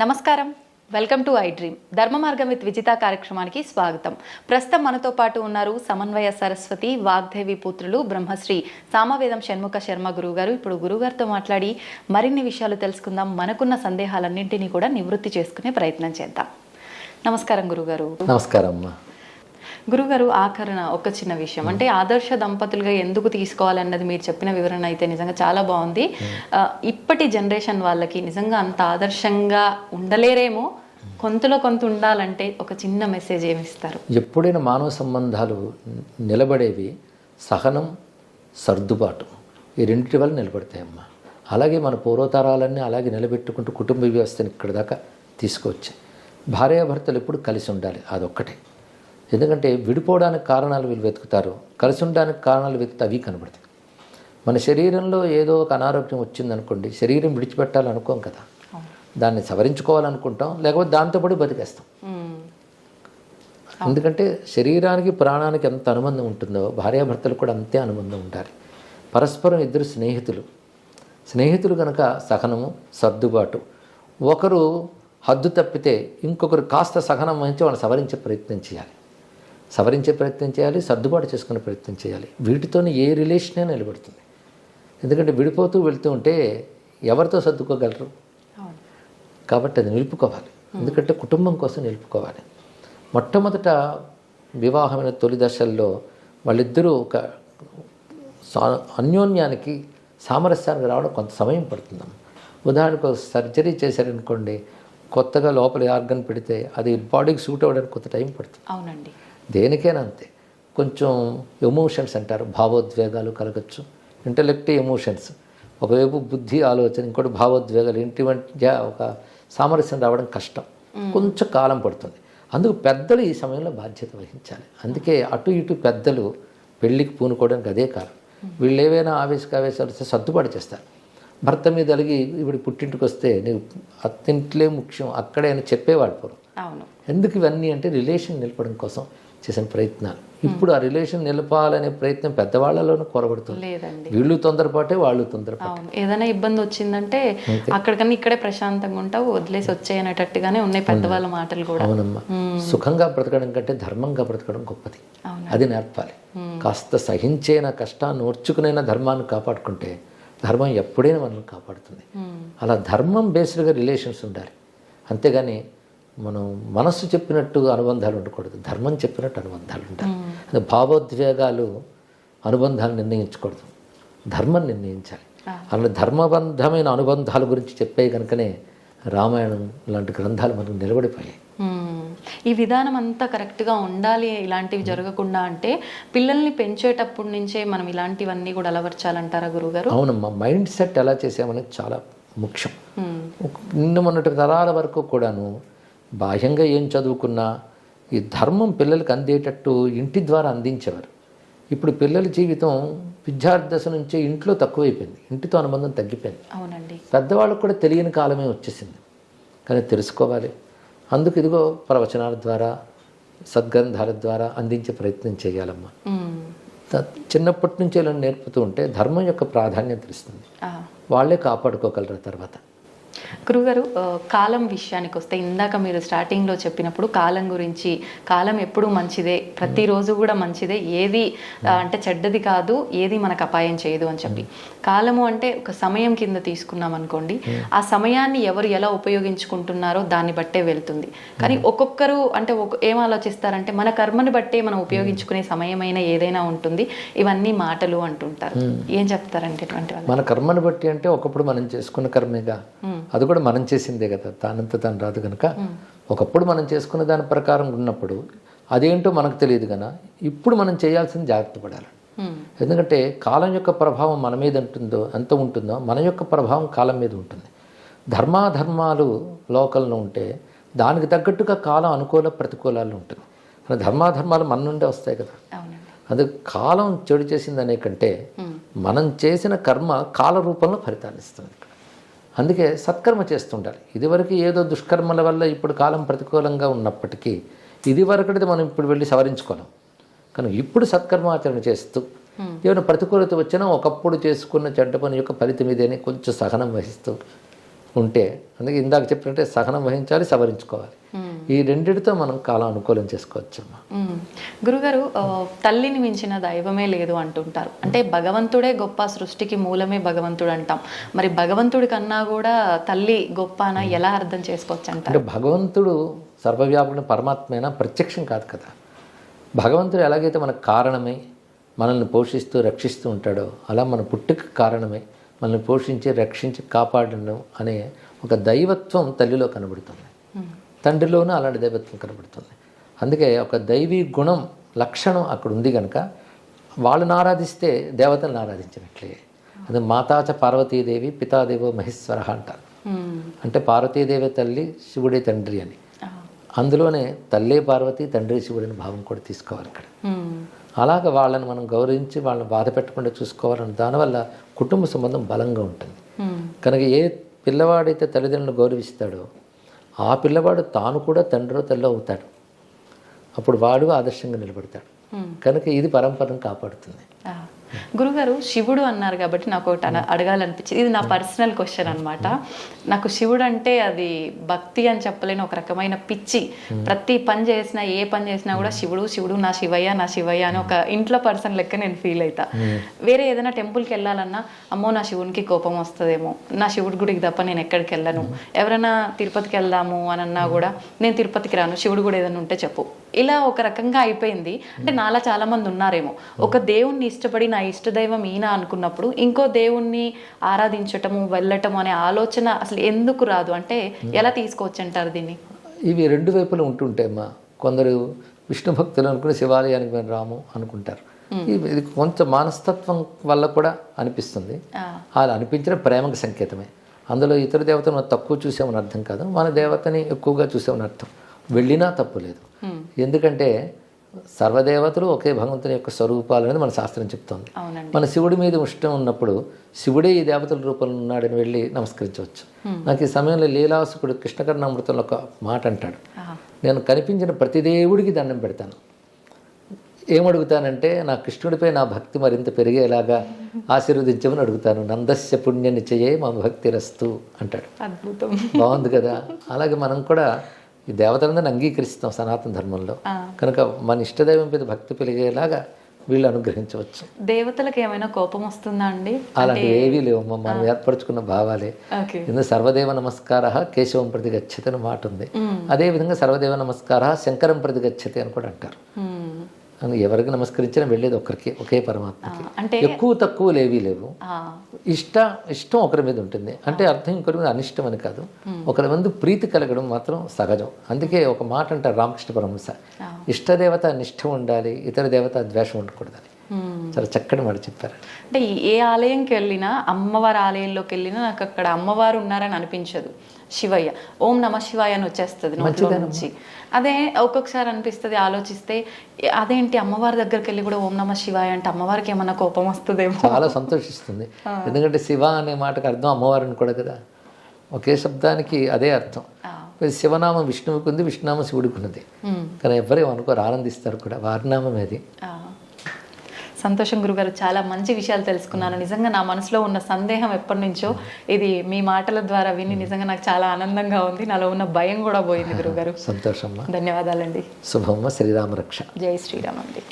నమస్కారం, welcome to I dream. ధర్మ మార్గం విత్ విజిత కార్యక్రమానికి స్వాగతం. ప్రస్తుతం మనతో పాటు ఉన్నారు సమన్వయ సరస్వతి వాగ్దేవి పుత్రులు బ్రహ్మశ్రీ సామవేదం షణ్ముఖ శర్మ గురువుగారు. ఇప్పుడు గురుగారితో మాట్లాడి మరిన్ని విషయాలు తెలుసుకుందాం. మనకున్న సందేహాలన్నింటినీ కూడా నివృత్తి చేసుకునే ప్రయత్నం చేద్దాం. నమస్కారం గురుగారు. నమస్కారం అమ్మా. గురుగారు, ఆఖరణ ఒక చిన్న విషయం, అంటే ఆదర్శ దంపతులుగా ఎందుకు తీసుకోవాలన్నది మీరు చెప్పిన వివరణ అయితే నిజంగా చాలా బాగుంది. ఇప్పటి జనరేషన్ వాళ్ళకి నిజంగా అంత ఆదర్శంగా ఉండలేరేమో, కొంతలో కొంత ఉండాలంటే ఒక చిన్న మెసేజ్ ఏమిస్తారు? ఎప్పుడైనా మానవ సంబంధాలు నిలబడేవి సహనం, సర్దుబాటు, ఈ రెండింటి వల్ల నిలబడతాయమ్మా. అలాగే మన పూర్వతరాలన్నీ అలాగే నిలబెట్టుకుంటూ కుటుంబ వ్యవస్థను ఇక్కడ దాకా తీసుకొచ్చాయి. భార్యాభర్తలు ఎప్పుడు కలిసి ఉండాలి, అదొక్కటే. ఎందుకంటే విడిపోవడానికి కారణాలు వీళ్ళు వెతుకుతారు, కలిసి ఉండడానికి కారణాలు వెతికితే అవి కనబడతాయి. మన శరీరంలో ఏదో ఒక అనారోగ్యం వచ్చిందనుకోండి, శరీరం విడిచిపెట్టాలనుకోం కదా, దాన్ని సవరించుకోవాలనుకుంటాం, లేకపోతే దాంతోపాటు బతికేస్తాం. ఎందుకంటే శరీరానికి ప్రాణానికి ఎంత అనుబంధం ఉంటుందో భార్యాభర్తలు కూడా అంతే అనుబంధం ఉండాలి. పరస్పరం ఇద్దరు స్నేహితులు కనుక సహనము, సర్దుబాటు. ఒకరు హద్దు తప్పితే ఇంకొకరు కాస్త సహనం వహించి వాళ్ళని సవరించే ప్రయత్నం చేయాలి, సర్దుబాటు చేసుకునే ప్రయత్నం చేయాలి. వీటితోనే ఏ రిలేషనే నిలబడుతుంది. ఎందుకంటే విడిపోతూ వెళుతూ ఉంటే ఎవరితో సర్దుకోగలరు? కాబట్టి అది నిలుపుకోవాలి. ఎందుకంటే కుటుంబం కోసం నిలుపుకోవాలి. మొట్టమొదట వివాహమైన తొలి దశల్లో వాళ్ళిద్దరూ ఒక అన్యోన్యానికి, సామరస్యానికి రావడం కొంత సమయం పడుతుందమ్మ. ఉదాహరణకు ఒక సర్జరీ చేశారనుకోండి, కొత్తగా లోపల ఆర్గన్ పెడితే అది బాడీకి సూట్ అవ్వడానికి కొంత టైం పడుతుంది. అవునండి, దేనికైనా అంతే. కొంచెం ఎమోషన్స్ అంటారు, భావోద్వేగాలు కలగచ్చు. ఇంటలెక్ట్, ఎమోషన్స్, ఒకవైపు బుద్ధి, ఆలోచన, ఇంకోటి భావోద్వేగాలు, ఇంటి మధ్య ఒక సామరస్యం రావడం కష్టం, కొంచెం కాలం పడుతుంది. అందుకు పెద్దలు ఈ సమయంలో బాధ్యత వహించాలి. అందుకే అటు ఇటు పెద్దలు పెళ్ళికి పూనుకోవడానికి అదే కారణం. వీళ్ళు ఏవైనా ఆవేశాలు వస్తే సర్దుబాటు చేస్తారు. భర్త మీద అలిగి ఇప్పుడు పుట్టింటికి వస్తే నీకు అత్తింట్లే ముఖ్యం అక్కడే అని చెప్పేవాడు పూర్వం. ఎందుకు ఇవన్నీ అంటే రిలేషన్ నిలపడం కోసం చేసిన ప్రయత్నాలు. ఇప్పుడు ఆ రిలేషన్ నిలపాలనే ప్రయత్నం పెద్దవాళ్లలోనూ కొరబడుతుంది. వీళ్ళు తొందరపాటే, వాళ్ళు తొందరపాటు. ఏదైనా ఇబ్బంది వచ్చిందంటే అక్కడికన్నా ఇక్కడే ప్రశాంతంగా ఉంటావు, వదిలేసి వచ్చేయనట్టుగానే ఉన్నాయి పెద్దవాళ్ళ మాటలు కూడా. అవునమ్మా. సుఖంగా బ్రతకడం కంటే ధర్మంగా బ్రతకడం గొప్పది. అది నేర్పాలి. కాస్త సహించేన కష్టాన్ని ఓర్చుకునైనా ధర్మాన్ని కాపాడుకుంటే ధర్మం ఎప్పుడైనా మనం కాపాడుతుంది. అలా ధర్మం బేస్డ్గా రిలేషన్స్ ఉండాలి. అంతేగాని మనం మనస్సు చెప్పినట్టు అనుబంధాలు ఉండకూడదు, ధర్మం చెప్పినట్టు అనుబంధాలు ఉండాలి. అది భావోద్వేగాలు అనుబంధాలు నిర్ణయించకూడదు, ధర్మం నిర్ణయించాలి. అలా ధర్మబంధమైన అనుబంధాల గురించి చెప్పే కనుకనే రామాయణం లాంటి గ్రంథాలు మనకు నిలబడిపోయాయి. ఈ విధానం అంతా కరెక్ట్గా ఉండాలి, ఇలాంటివి జరగకుండా అంటే పిల్లల్ని పెంచేటప్పటి నుంచే మనం ఇలాంటివన్నీ కూడా అలవర్చాలంటారా గురుగారు? అవునమ్మా. మైండ్ సెట్ ఎలా చేసామనేది చాలా ముఖ్యం. నిన్న మొన్నటి తరాల వరకు కూడాను బాహ్యంగా ఏం చదువుకున్నా ఈ ధర్మం పిల్లలకు అందేటట్టు ఇంటి ద్వారా అందించేవారు. ఇప్పుడు పిల్లల జీవితం విద్యార్థి దశ నుంచే ఇంట్లో తక్కువైపోయింది, ఇంటితో అనుబంధం తగ్గిపోయింది. అవునండి. పెద్దవాళ్ళకు కూడా తెలియని కాలమే వచ్చేసింది, కానీ తెలుసుకోవాలి. అందుకు ఇదిగో ప్రవచనాల ద్వారా, సద్గ్రంథాల ద్వారా అందించే ప్రయత్నం చేయాలమ్మా. చిన్నప్పటి నుంచి ఇలా నేర్పుతూ ఉంటే ధర్మం యొక్క ప్రాధాన్యత తెలుస్తుంది, వాళ్ళే కాపాడుకోగలరు తర్వాత. గురుగారు, కాలం విషయానికి వస్తే ఇందాక మీరు స్టార్టింగ్లో చెప్పినప్పుడు కాలం గురించి, కాలం ఎప్పుడూ మంచిదే, ప్రతిరోజు కూడా మంచిదే, ఏది అంటే చెడ్డది కాదు, ఏది మనకు అపాయం చేయదు అని చెప్పి. కాలము అంటే ఒక సమయం కింద తీసుకున్నాం అనుకోండి, ఆ సమయాన్ని ఎవరు ఎలా ఉపయోగించుకుంటున్నారో దాన్ని బట్టే వెళ్తుంది. కానీ ఒక్కొక్కరు అంటే ఏం ఆలోచిస్తారంటే మన కర్మని బట్టే మనం ఉపయోగించుకునే సమయమైనా ఏదైనా ఉంటుంది, ఇవన్నీ మాటలు అంటుంటారు. ఏం చెప్తారంటే ఇటువంటి వాళ్ళు? మన కర్మని బట్టి అంటే ఒకప్పుడు మనం చేసుకున్న కర్మేగా, అది కూడా మనం చేసిందే కదా, తానంత తాను రాదు కనుక ఒకప్పుడు మనం చేసుకున్న దాని ప్రకారం ఉన్నప్పుడు అదేంటో మనకు తెలియదు కదా. ఇప్పుడు మనం చేయాల్సింది జాగ్రత్త పడాలి. ఎందుకంటే కాలం యొక్క ప్రభావం మన మీద ఎంత ఉంటుందో మన యొక్క ప్రభావం కాలం మీద ఉంటుంది. ధర్మాధర్మాలు లోకల్లో ఉంటే దానికి తగ్గట్టుగా కాలం అనుకూల ప్రతికూలాలు ఉంటుంది. ధర్మాధర్మాలు మన నుండే వస్తాయి కదా. అందుకు కాలం చెడు చేసిందనే కంటే మనం చేసిన కర్మ కాల రూపంలో ఫలితాన్ని ఇస్తుంది. అందుకే సత్కర్మ చేస్తుండాలి. ఇదివరకు ఏదో దుష్కర్మల వల్ల ఇప్పుడు కాలం ప్రతికూలంగా ఉన్నప్పటికీ ఇదివరకటిది మనం ఇప్పుడు వెళ్ళి సవరించుకోలేం. కానీ ఇప్పుడు సత్కర్మాచరణ చేస్తూ ఏమైనా ప్రతికూలత వచ్చినా ఒకప్పుడు చేసుకున్న చెడ్డ పని యొక్క ఫలితం ఇదేని కొంచెం సహనం వహిస్తూ ఉంటే, అందుకే ఇందాక చెప్పినట్టే సహనం వహించాలి, సవరించుకోవాలి. ఈ రెండిటితో మనం కాలం అనుకూలం చేసుకోవచ్చమ్మా. గురుగారు, తల్లిని మించిన దైవమే లేదు అంటుంటారు. అంటే భగవంతుడే గొప్ప, సృష్టికి మూలమే భగవంతుడు అంటాం. మరి భగవంతుడి కన్నా కూడా తల్లి గొప్ప అని ఎలా అర్థం చేసుకోవచ్చు అంటారు? అంటే భగవంతుడు సర్వవ్యాపకుడు పరమాత్మైనా ప్రత్యక్షం కాదు కదా. భగవంతుడు ఎలాగైతే మనకు కారణమై మనల్ని పోషిస్తూ రక్షిస్తూ ఉంటాడో, అలా మన పుట్టుక కారణమై మనల్ని పోషించి రక్షించి కాపాడడం అనే ఒక దైవత్వం తల్లిలో కనబడుతుంది. తండ్రిలోనూ అలాంటి దైవత్వం కనబడుతుంది. అందుకే ఒక దైవీ గుణం లక్షణం అక్కడ ఉంది కనుక వాళ్ళని ఆరాధిస్తే దేవతలను ఆరాధించినట్లే. అది మాతాచ పార్వతీదేవి పితాదేవో మహేశ్వర అంటారు. అంటే పార్వతీదేవి తల్లి, శివుడే తండ్రి అని. అందులోనే తల్లే పార్వతి, తండ్రి శివుడిని భావం కూడా తీసుకోవాలి ఇక్కడ. అలాగ వాళ్ళని మనం గౌరవించి వాళ్ళని బాధ పెట్టకుండా చూసుకోవాలని, దానివల్ల కుటుంబ సంబంధం బలంగా ఉంటుంది. కనుక ఏ పిల్లవాడైతే తల్లిదండ్రులను గౌరవిస్తాడో ఆ పిల్లవాడు తాను కూడా తండ్రో తల్లో అవుతాడు. అప్పుడు వాడు ఆదర్శంగా నిలబడతాడు. కనుక ఇది పరంపరను కాపాడుతుంది. గురుగారు, శివుడు అన్నారు కాబట్టి నాకు ఒకటి అడగాలనిపించింది. ఇది నా పర్సనల్ క్వశ్చన్ అనమాట. నాకు శివుడు అంటే అది భక్తి అని చెప్పలేని ఒక రకమైన పిచ్చి. ప్రతి పని చేసినా, ఏ పని చేసినా కూడా శివుడు శివుడు, నా శివయ్య నా శివయ్య అని ఒక ఇంట్లో పర్సన్ లెక్క నేను ఫీల్ అవుతా. వేరే ఏదైనా టెంపుల్కి వెళ్ళాలన్నా అమ్మో నా శివునికి కోపం వస్తుందేమో, నా శివుడి గుడికి తప్ప నేను ఎక్కడికి వెళ్ళను. ఎవరైనా తిరుపతికి వెళ్దాము అని అన్నా కూడా నేను తిరుపతికి రాను, శివుడు కూడా ఏదైనా ఉంటే చెప్పు. ఇలా ఒక రకంగా అయిపోయింది. అంటే నాలా చాలా మంది ఉన్నారేమో, ఒక దేవుణ్ణి ఇష్టపడి నా ఇష్టదైవం ఈయన అనుకున్నప్పుడు ఇంకో దేవుణ్ణి ఆరాధించటము వెళ్ళటము అనే ఆలోచన అసలు ఎందుకు రాదు? అంటే ఎలా తీసుకోవచ్చు అంటారు దీన్ని? ఇవి రెండు వైపులు ఉంటుంటాయమ్మా. కొందరు విష్ణు భక్తులు అనుకుని శివాలయానికి మేము రాము అనుకుంటారు. ఇది కొంచెం మానస్తత్వం వల్ల కూడా అనిపిస్తుంది. అలా అనిపించిన ప్రేమకు సంకేతమే. అందులో ఇతర దేవతను తక్కువ చూసామని అర్థం కాదు, మన దేవతని ఎక్కువగా చూసామని అర్థం. వెళ్ళినా తప్పు లేదు. ఎందుకంటే సర్వదేవతలు ఒకే భగవంతుని యొక్క స్వరూపాలు అనేది మన శాస్త్రం చెప్తోంది. మన శివుడి మీద ఇష్టం ఉన్నప్పుడు శివుడే ఈ దేవతల రూపంలో ఉన్నాడని వెళ్ళి నమస్కరించవచ్చు. నాకు ఈ సమయంలో లీలాసుకుడు కృష్ణకర్ణామృతంలో ఒక మాట అంటాడు, నేను కనిపించిన ప్రతి దేవుడికి దండం పెడతాను. ఏమడుగుతానంటే నా కృష్ణుడిపై నా భక్తి మరింత పెరిగేలాగా ఆశీర్వదించమని అడుగుతాను. నందస్య పుణ్య నిశ్చయే మా భక్తి రస్తు అంటాడు. అద్భుతం, బాగుంది కదా. అలాగే మనం కూడా ఈ దేవతలందరినీ అంగీకరిస్తాం సనాతన ధర్మంలో. కనుక మన ఇష్టదైవం మీద భక్తి పెరిగేలాగా వీళ్ళు అనుగ్రహించవచ్చు. దేవతలకు ఏమైనా కోపం వస్తుందా అండి? అలాంటివి ఏవీ లేవు, మనం ఏర్పరచుకున్న భావాలే. ఎందుకు సర్వదేవ నమస్కార కేశవం ప్రతి గచ్చతి అని మాట ఉంది. అదేవిధంగా సర్వదేవ నమస్కార శంకరం ప్రతి గచ్చతి అని కూడా అంటారు. అని ఎవరికి నమస్కరించినా వెళ్ళేది ఒకే పరమాత్మకి. అంటే ఎక్కువ తక్కువలు ఏవీ లేవు. ఇష్టం ఒకరి మీద ఉంటుంది, అంటే అర్థం ఇంకొకరి మీద అనిష్టం అని కాదు. ఒకరి మంది ప్రీతి కలగడం మాత్రం సహజం. అందుకే ఒక మాట అంటారు రామకృష్ణ పరమహంస, ఇష్టదేవత నిష్ఠ ఉండాలి, ఇతర దేవత ద్వేషం ఉండకూడదని. చాలా చక్కటి మాట చెప్పారు. అంటే ఏ ఆలయంకి వెళ్ళినా, అమ్మవారి ఆలయంలోకి వెళ్ళినా నాకు అక్కడ అమ్మవారు ఉన్నారని అనిపించదు. శివయ్య, ఓం నమ శివాయ అని వచ్చేస్తుంది నోట్లో నుంచి. అదే ఒక్కొక్కసారి అనిపిస్తుంది ఆలోచిస్తే, అదేంటి అమ్మవారి దగ్గరికి వెళ్ళి కూడా ఓం నమ శివాయ అంటే అమ్మవారికి ఏమన్నా కోపం వస్తుందేమో. చాలా సంతోషిస్తుంది. ఎందుకంటే శివ అనే మాటకు అర్థం అమ్మవారిని కూడా కదా. ఒకే శబ్దానికి అదే అర్థం. శివనామం విష్ణువుకి ఉంది, విష్ణునామం శివుడికి ఉన్నది. కానీ ఎవరేమో అనుకోరు, ఆనందిస్తారు కూడా. వారి నామం అది. సంతోషం గురుగారు, చాలా మంచి విషయాలు తెలుసుకున్నాను. నిజంగా నా మనసులో ఉన్న సందేహం ఎప్పటి నుంచో ఇది మీ మాటల ద్వారా విని నిజంగా నాకు చాలా ఆనందంగా ఉంది. నాలో ఉన్న భయం కూడా పోయింది గురుగారు. సంతోషమ్మా, ధన్యవాదాలండి. శుభమ్మ. శ్రీరామ రక్ష. జై శ్రీరామ్ అండి.